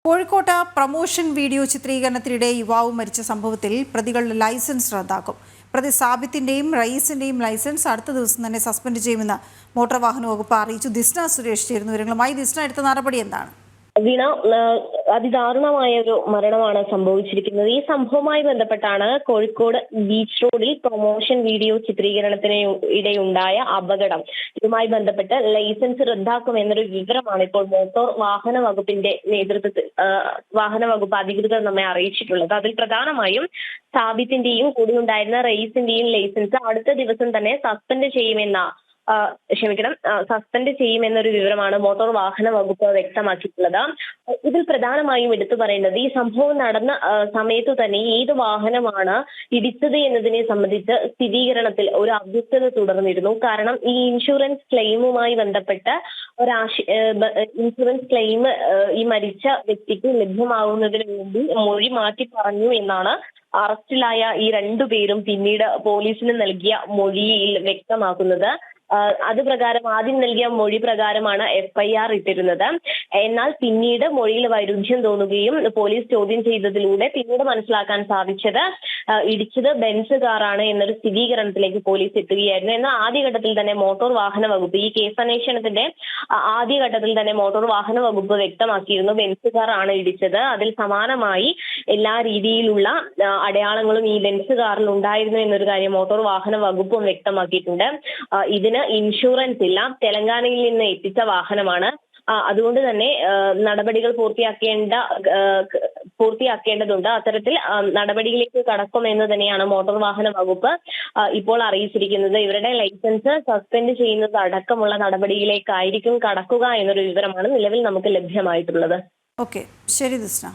കോഴിക്കോട്ട് promotion video ചിത്രീകരണത്തിനിടെ യുവാവ് മരിച്ച സംഭവത്തിൽ പ്രതികളുടെ ലൈസൻസ് റദ്ദാക്കും. പ്രതി സാബിത്തിന്റെയും റയീസിന്റെയും ലൈസൻസ് അടുത്ത ദിവസം തന്നെ സസ്പെൻഡ് ചെയ്യുമെന്ന് മോട്ടോർ വാഹന വകുപ്പ് അറിയിച്ചു. ദിസ്ന സുരേഷ് ചേരുന്നു വിവരങ്ങളുമായി. ദിസ്ന, എടുത്ത നടപടി എന്താണ്? വീണ, അതിദാരുണമായ ഒരു മരണമാണ് സംഭവിച്ചിരിക്കുന്നത്. ഈ സംഭവവുമായി ബന്ധപ്പെട്ടാണ് കോഴിക്കോട് ബീച്ച് റോഡിൽ പ്രൊമോഷൻ വീഡിയോ ചിത്രീകരണത്തിന് ഇടയുണ്ടായ അപകടം. ഇതുമായി ബന്ധപ്പെട്ട് ലൈസൻസ് റദ്ദാക്കുമെന്നൊരു വിവരമാണ് ഇപ്പോൾ മോട്ടോർ വാഹന വകുപ്പിന്റെ നേതൃത്വത്തിൽ വാഹന വകുപ്പ് അധികൃതർ നമ്മെ അറിയിച്ചിട്ടുള്ളത്. അതിൽ പ്രധാനമായും സാബിത്തിന്റെയും കൂടെയുണ്ടായിരുന്ന റയീസിന്റെയും ലൈസൻസ് അടുത്ത ദിവസം തന്നെ സസ്പെൻഡ് ചെയ്യുമെന്നൊരു വിവരമാണ് മോട്ടോർ വാഹന വകുപ്പ് വ്യക്തമാക്കിയിട്ടുള്ളത്. ഇതിൽ പ്രധാനമായും എടുത്തു പറയേണ്ടത്, ഈ സംഭവം നടന്ന സമയത്തു തന്നെ ഏത് വാഹനമാണ് ഇടിച്ചത് എന്നതിനെ സംബന്ധിച്ച് സ്ഥിരീകരണത്തിൽ ഒരു അവ്യക്തത തുടർന്നിരുന്നു. കാരണം ഈ ഇൻഷുറൻസ് ക്ലെയിമുമായി ബന്ധപ്പെട്ട് ഇൻഷുറൻസ് ക്ലെയിം ഈ മരിച്ച വ്യക്തിക്ക് ലഭ്യമാകുന്നതിന് വേണ്ടി മൊഴി മാറ്റി പറഞ്ഞു എന്നാണ് അറസ്റ്റിലായ ഈ രണ്ടുപേരും പിന്നീട് പോലീസിന് നൽകിയ മൊഴിയിൽ വ്യക്തമാക്കുന്നത്. അത് പ്രകാരം ആദ്യം നൽകിയ മൊഴി പ്രകാരമാണ് FIR ഇട്ടിരുന്നത്. എന്നാൽ പിന്നീട് മൊഴിയിൽ വൈരുദ്ധ്യം തോന്നുകയും പോലീസ് ചോദ്യം ചെയ്തതിലൂടെ പിന്നീട് മനസ്സിലാക്കാൻ സാധിച്ചത് ഇടിച്ചത് ബെൻസ് കാറാണ് എന്നൊരു സ്ഥിരീകരണത്തിലേക്ക് പോലീസ് എത്തുകയായിരുന്നു. എന്നാൽ ആദ്യഘട്ടത്തിൽ തന്നെ മോട്ടോർ വാഹന വകുപ്പ്, ഈ കേസ് അന്വേഷണത്തിന്റെ ആദ്യഘട്ടത്തിൽ തന്നെ മോട്ടോർ വാഹന വകുപ്പ് വ്യക്തമാക്കിയിരുന്നു ബെൻസ് കാർ ആണ് ഇടിച്ചത്. അതിൽ സമാനമായി എല്ലാ രീതിയിലുള്ള അടയാളങ്ങളും ഈ ബെൻസ് കാറിൽ ഉണ്ടായിരുന്നു എന്നൊരു കാര്യം മോട്ടോർ വാഹന വകുപ്പും വ്യക്തമാക്കിയിട്ടുണ്ട്. ഇതിന് ഇൻഷുറൻസ് ഇല്ല, തെലങ്കാനയിൽ നിന്ന് എത്തിച്ച വാഹനമാണ്. അതുകൊണ്ട് തന്നെ നടപടികൾ പൂർത്തിയാക്കേണ്ടതുണ്ട്. അത്തരത്തിൽ നടപടിയിലേക്ക് കടക്കുമെന്ന് തന്നെയാണ് മോട്ടോർ വാഹന വകുപ്പ് ഇപ്പോൾ അറിയിച്ചിരിക്കുന്നത്. ഇവരുടെ ലൈസൻസ് സസ്പെൻഡ് ചെയ്യുന്നത് അടക്കമുള്ള നടപടിയിലേക്കായിരിക്കും കടക്കുക എന്നൊരു വിവരമാണ് നിലവിൽ നമുക്ക് ലഭ്യമായിട്ടുള്ളത്. ഓക്കെ, ശരി ദിസ്ന.